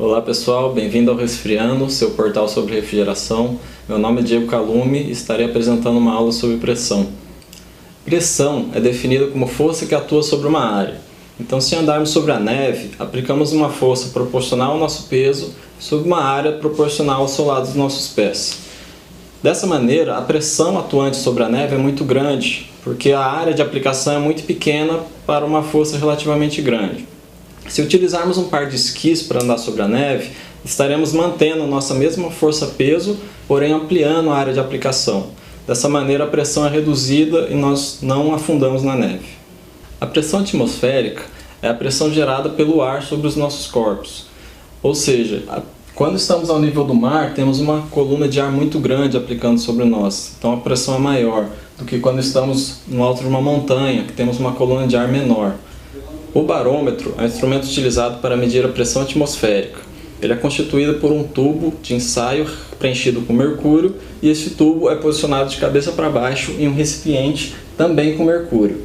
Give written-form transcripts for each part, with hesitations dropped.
Olá pessoal, bem-vindo ao Resfriando, seu portal sobre refrigeração. Meu nome é Diego Calume e estarei apresentando uma aula sobre pressão. Pressão é definida como força que atua sobre uma área. Então, se andarmos sobre a neve, aplicamos uma força proporcional ao nosso peso sobre uma área proporcional ao solado dos nossos pés. Dessa maneira, a pressão atuante sobre a neve é muito grande, porque a área de aplicação é muito pequena para uma força relativamente grande. Se utilizarmos um par de esquis para andar sobre a neve, estaremos mantendo nossa mesma força-peso, porém ampliando a área de aplicação. Dessa maneira, a pressão é reduzida e nós não afundamos na neve. A pressão atmosférica é a pressão gerada pelo ar sobre os nossos corpos. Ou seja, quando estamos ao nível do mar, temos uma coluna de ar muito grande aplicando sobre nós. Então a pressão é maior do que quando estamos no alto de uma montanha, que temos uma coluna de ar menor. O barômetro é um instrumento utilizado para medir a pressão atmosférica. Ele é constituído por um tubo de ensaio preenchido com mercúrio e esse tubo é posicionado de cabeça para baixo em um recipiente também com mercúrio.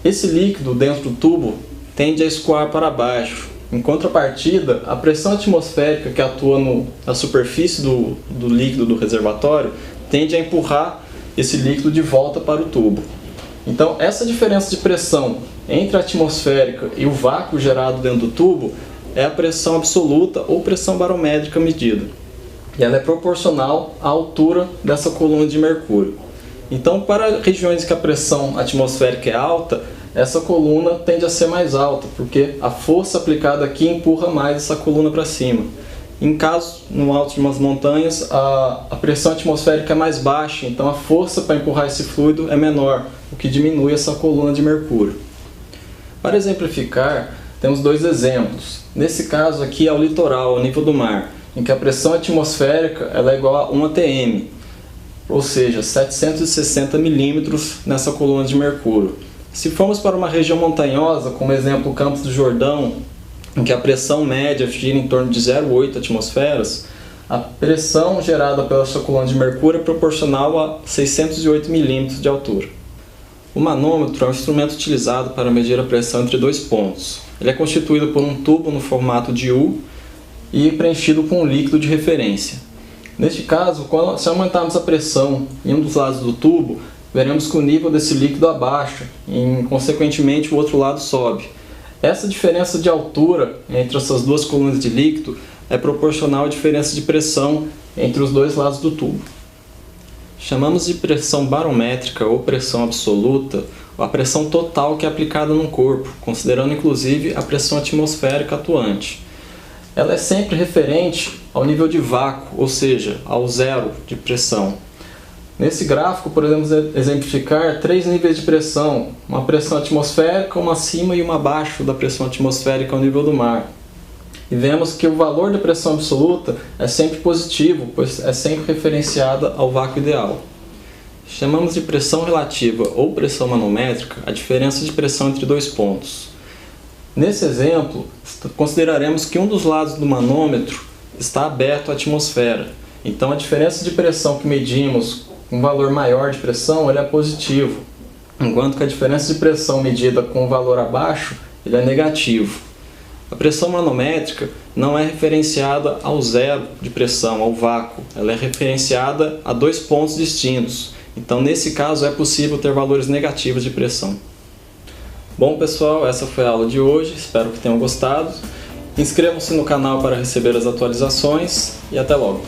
Esse líquido dentro do tubo tende a escoar para baixo. Em contrapartida, a pressão atmosférica que atua na superfície do líquido do reservatório tende a empurrar esse líquido de volta para o tubo. Então, essa diferença de pressão entre a atmosférica e o vácuo gerado dentro do tubo é a pressão absoluta ou pressão barométrica medida. E ela é proporcional à altura dessa coluna de mercúrio. Então, para regiões que a pressão atmosférica é alta, essa coluna tende a ser mais alta, porque a força aplicada aqui empurra mais essa coluna para cima. Em caso, no alto de umas montanhas, a pressão atmosférica é mais baixa, então a força para empurrar esse fluido é menor, o que diminui essa coluna de mercúrio. Para exemplificar, temos dois exemplos. Nesse caso aqui é o litoral, ao nível do mar, em que a pressão atmosférica ela é igual a 1 atm, ou seja, 760 milímetros nessa coluna de mercúrio. Se formos para uma região montanhosa, como exemplo o Campos do Jordão, em que a pressão média gira em torno de 0,8 atmosferas, a pressão gerada pela sua coluna de mercúrio é proporcional a 608 milímetros de altura. O manômetro é um instrumento utilizado para medir a pressão entre dois pontos. Ele é constituído por um tubo no formato de U e preenchido com um líquido de referência. Neste caso, se aumentarmos a pressão em um dos lados do tubo, veremos que o nível desse líquido abaixa e, consequentemente, o outro lado sobe. Essa diferença de altura entre essas duas colunas de líquido é proporcional à diferença de pressão entre os dois lados do tubo. Chamamos de pressão barométrica ou pressão absoluta a pressão total que é aplicada no corpo, considerando inclusive a pressão atmosférica atuante. Ela é sempre referente ao nível de vácuo, ou seja, ao zero de pressão. Nesse gráfico podemos exemplificar três níveis de pressão, uma pressão atmosférica, uma acima e uma abaixo da pressão atmosférica ao nível do mar. E vemos que o valor da pressão absoluta é sempre positivo, pois é sempre referenciada ao vácuo ideal. Chamamos de pressão relativa ou pressão manométrica a diferença de pressão entre dois pontos. Nesse exemplo, consideraremos que um dos lados do manômetro está aberto à atmosfera. Então a diferença de pressão que medimos com um valor maior de pressão ele é positivo, enquanto que a diferença de pressão medida com um valor abaixo ele é negativo. A pressão manométrica não é referenciada ao zero de pressão, ao vácuo. Ela é referenciada a dois pontos distintos. Então, nesse caso, é possível ter valores negativos de pressão. Bom, pessoal, essa foi a aula de hoje. Espero que tenham gostado. Inscrevam-se no canal para receber as atualizações e até logo!